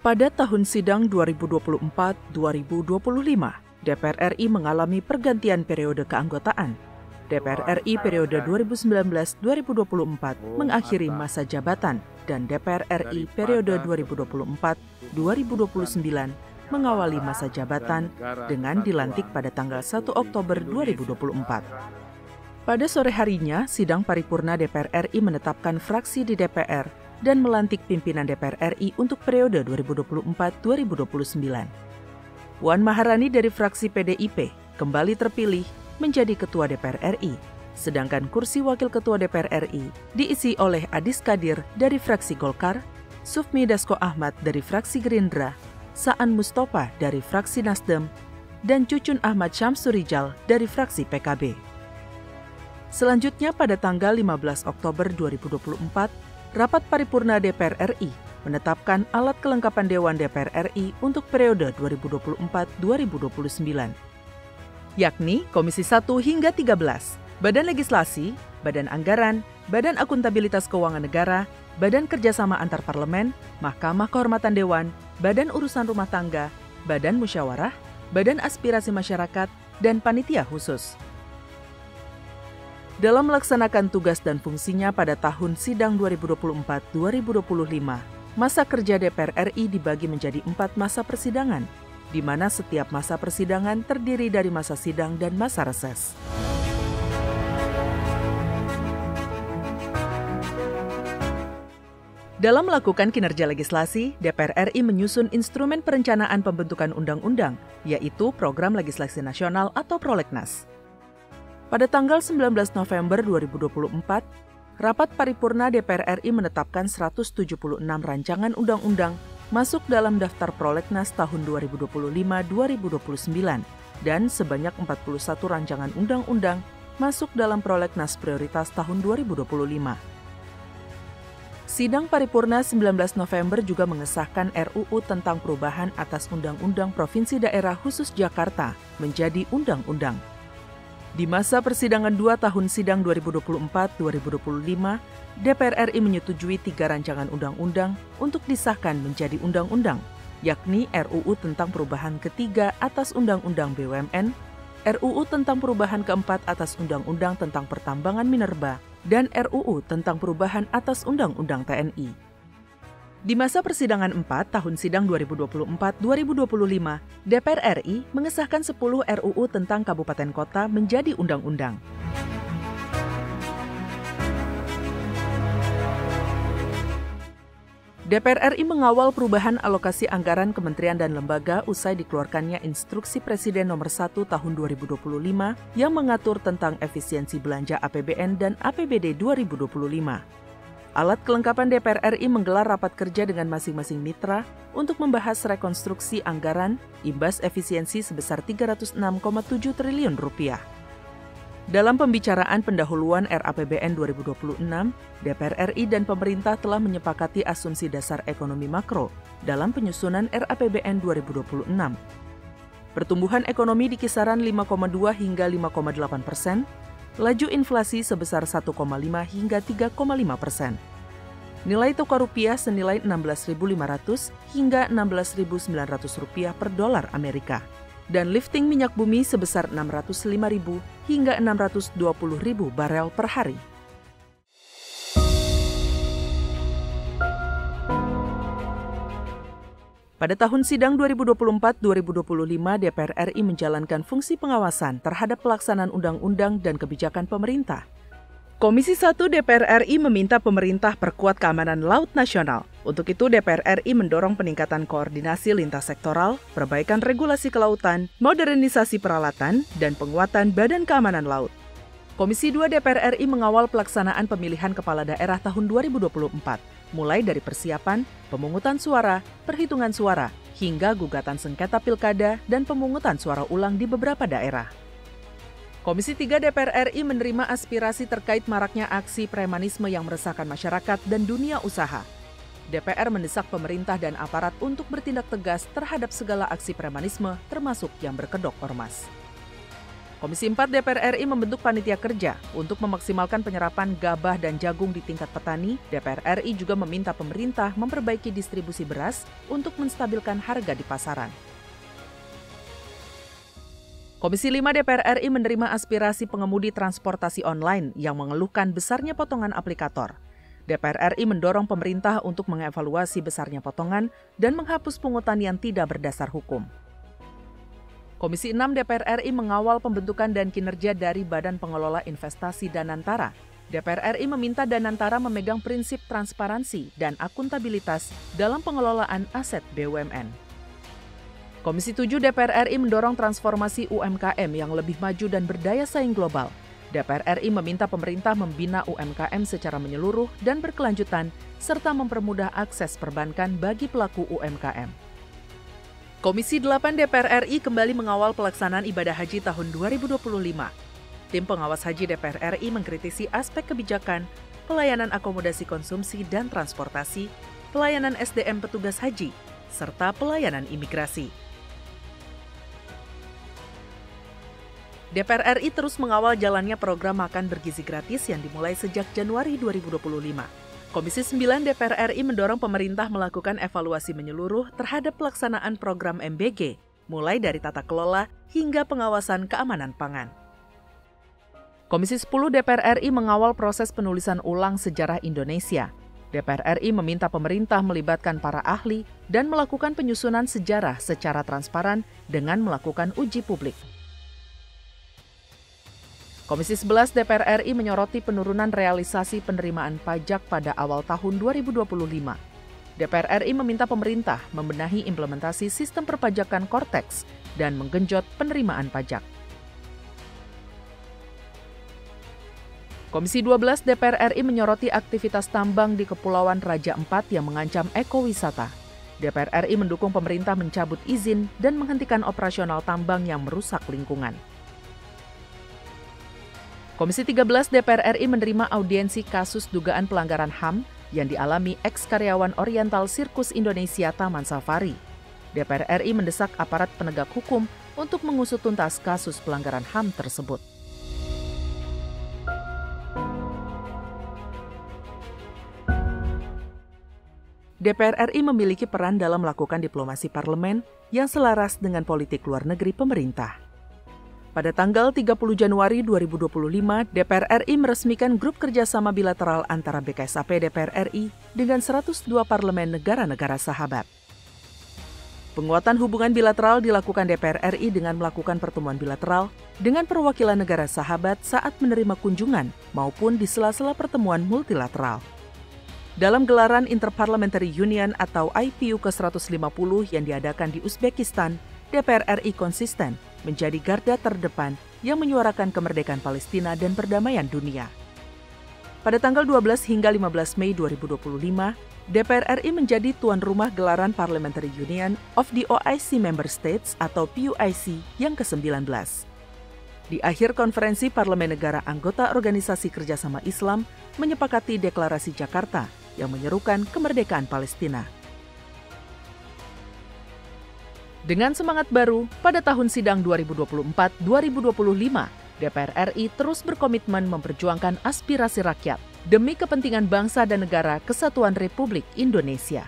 Pada tahun sidang 2024-2025, DPR RI mengalami pergantian periode keanggotaan. DPR RI periode 2019-2024 mengakhiri masa jabatan dan DPR RI periode 2024-2029 mengawali masa jabatan dengan dilantik pada tanggal 1 Oktober 2024. Pada sore harinya, sidang paripurna DPR RI menetapkan fraksi di DPR dan melantik pimpinan DPR RI untuk periode 2024-2029. Puan Maharani dari fraksi PDIP kembali terpilih menjadi Ketua DPR RI, sedangkan kursi Wakil Ketua DPR RI diisi oleh Adis Kadir dari fraksi Golkar, Sufmi Dasko Ahmad dari fraksi Gerindra, Saan Mustafa dari fraksi Nasdem, dan Cucun Ahmad Syamsurijal dari fraksi PKB. Selanjutnya pada tanggal 15 Oktober 2024, Rapat Paripurna DPR RI menetapkan alat kelengkapan Dewan DPR RI untuk periode 2024-2029, yakni Komisi 1 hingga 13, Badan Legislasi, Badan Anggaran, Badan Akuntabilitas Keuangan Negara, Badan Kerjasama Antar Parlemen, Mahkamah Kehormatan Dewan, Badan Urusan Rumah Tangga, Badan Musyawarah, Badan Aspirasi Masyarakat, dan Panitia Khusus. Dalam melaksanakan tugas dan fungsinya pada tahun sidang 2024-2025, masa kerja DPR RI dibagi menjadi 4 masa persidangan, di mana setiap masa persidangan terdiri dari masa sidang dan masa reses. Dalam melakukan kinerja legislasi, DPR RI menyusun instrumen perencanaan pembentukan undang-undang, yaitu Program Legislasi Nasional atau Prolegnas. Pada tanggal 19 November 2024, Rapat Paripurna DPR RI menetapkan 176 rancangan undang-undang masuk dalam daftar Prolegnas tahun 2025-2029 dan sebanyak 41 rancangan undang-undang masuk dalam Prolegnas prioritas tahun 2025. Sidang Paripurna 19 November juga mengesahkan RUU tentang perubahan atas Undang-Undang Provinsi Daerah Khusus Jakarta menjadi undang-undang. Di masa persidangan 2 tahun sidang 2024-2025, DPR RI menyetujui 3 rancangan undang-undang untuk disahkan menjadi undang-undang, yakni RUU tentang perubahan ketiga atas Undang-Undang BUMN, RUU tentang perubahan keempat atas Undang-Undang tentang Pertambangan Minerba, dan RUU tentang perubahan atas Undang-Undang TNI. Di masa persidangan 4 tahun sidang 2024-2025, DPR RI mengesahkan 10 RUU tentang kabupaten kota menjadi undang-undang. DPR RI mengawal perubahan alokasi anggaran kementerian dan lembaga usai dikeluarkannya Instruksi Presiden Nomor 1 Tahun 2025 yang mengatur tentang efisiensi belanja APBN dan APBD 2025. Alat kelengkapan DPR RI menggelar rapat kerja dengan masing-masing mitra untuk membahas rekonstruksi anggaran imbas efisiensi sebesar Rp306,7 triliun. Dalam pembicaraan pendahuluan RAPBN 2026, DPR RI dan pemerintah telah menyepakati asumsi dasar ekonomi makro dalam penyusunan RAPBN 2026. Pertumbuhan ekonomi di kisaran 5,2 hingga 5,8%, laju inflasi sebesar 1,5 hingga 3,5%. Nilai tukar rupiah senilai Rp16.500 hingga Rp16.900 per dolar Amerika. Dan lifting minyak bumi sebesar 605.000 hingga 620.000 barel per hari. Pada tahun sidang 2024-2025, DPR RI menjalankan fungsi pengawasan terhadap pelaksanaan undang-undang dan kebijakan pemerintah. Komisi 1 DPR RI meminta pemerintah perkuat keamanan laut nasional. Untuk itu, DPR RI mendorong peningkatan koordinasi lintas sektoral, perbaikan regulasi kelautan, modernisasi peralatan, dan penguatan Badan Keamanan Laut. Komisi 2 DPR RI mengawal pelaksanaan pemilihan kepala daerah tahun 2024, mulai dari persiapan, pemungutan suara, perhitungan suara, hingga gugatan sengketa pilkada dan pemungutan suara ulang di beberapa daerah. Komisi 3 DPR RI menerima aspirasi terkait maraknya aksi premanisme yang meresahkan masyarakat dan dunia usaha. DPR mendesak pemerintah dan aparat untuk bertindak tegas terhadap segala aksi premanisme, termasuk yang berkedok ormas. Komisi 4 DPR RI membentuk panitia kerja untuk memaksimalkan penyerapan gabah dan jagung di tingkat petani. DPR RI juga meminta pemerintah memperbaiki distribusi beras untuk menstabilkan harga di pasaran. Komisi 5 DPR RI menerima aspirasi pengemudi transportasi online yang mengeluhkan besarnya potongan aplikator. DPR RI mendorong pemerintah untuk mengevaluasi besarnya potongan dan menghapus pungutan yang tidak berdasar hukum. Komisi 6 DPR RI mengawal pembentukan dan kinerja dari Badan Pengelola Investasi Danantara. DPR RI meminta Danantara memegang prinsip transparansi dan akuntabilitas dalam pengelolaan aset BUMN. Komisi 7 DPR RI mendorong transformasi UMKM yang lebih maju dan berdaya saing global. DPR RI meminta pemerintah membina UMKM secara menyeluruh dan berkelanjutan, serta mempermudah akses perbankan bagi pelaku UMKM. Komisi 8 DPR RI kembali mengawal pelaksanaan ibadah haji tahun 2025. Tim pengawas haji DPR RI mengkritisi aspek kebijakan, pelayanan akomodasi konsumsi dan transportasi, pelayanan SDM petugas haji, serta pelayanan imigrasi. DPR RI terus mengawal jalannya program makan bergizi gratis yang dimulai sejak Januari 2025. Komisi 9 DPR RI mendorong pemerintah melakukan evaluasi menyeluruh terhadap pelaksanaan program MBG, mulai dari tata kelola hingga pengawasan keamanan pangan. Komisi 10 DPR RI mengawal proses penulisan ulang sejarah Indonesia. DPR RI meminta pemerintah melibatkan para ahli dan melakukan penyusunan sejarah secara transparan dengan melakukan uji publik. Komisi 11 DPR RI menyoroti penurunan realisasi penerimaan pajak pada awal tahun 2025. DPR RI meminta pemerintah membenahi implementasi sistem perpajakan Cortex dan menggenjot penerimaan pajak. Komisi 12 DPR RI menyoroti aktivitas tambang di Kepulauan Raja Empat yang mengancam ekowisata. DPR RI mendukung pemerintah mencabut izin dan menghentikan operasional tambang yang merusak lingkungan. Komisi 13 DPR RI menerima audiensi kasus dugaan pelanggaran HAM yang dialami eks-karyawan Oriental Sirkus Indonesia Taman Safari. DPR RI mendesak aparat penegak hukum untuk mengusut tuntas kasus pelanggaran HAM tersebut. DPR RI memiliki peran dalam melakukan diplomasi parlemen yang selaras dengan politik luar negeri pemerintah. Pada tanggal 30 Januari 2025, DPR RI meresmikan grup kerjasama bilateral antara BKSAP DPR RI dengan 102 parlemen negara-negara sahabat. Penguatan hubungan bilateral dilakukan DPR RI dengan melakukan pertemuan bilateral dengan perwakilan negara sahabat saat menerima kunjungan maupun di sela-sela pertemuan multilateral. Dalam gelaran Interparliamentary Union atau IPU ke-150 yang diadakan di Uzbekistan, DPR RI konsisten menjadi garda terdepan yang menyuarakan kemerdekaan Palestina dan perdamaian dunia. Pada tanggal 12 hingga 15 Mei 2025, DPR RI menjadi tuan rumah gelaran Parliamentary Union of the OIC Member States atau PUIC yang ke-19. Di akhir konferensi Parlemen Negara Anggota Organisasi Kerjasama Islam menyepakati Deklarasi Jakarta yang menyerukan kemerdekaan Palestina. Dengan semangat baru, pada tahun sidang 2024-2025, DPR RI terus berkomitmen memperjuangkan aspirasi rakyat demi kepentingan bangsa dan negara Kesatuan Republik Indonesia.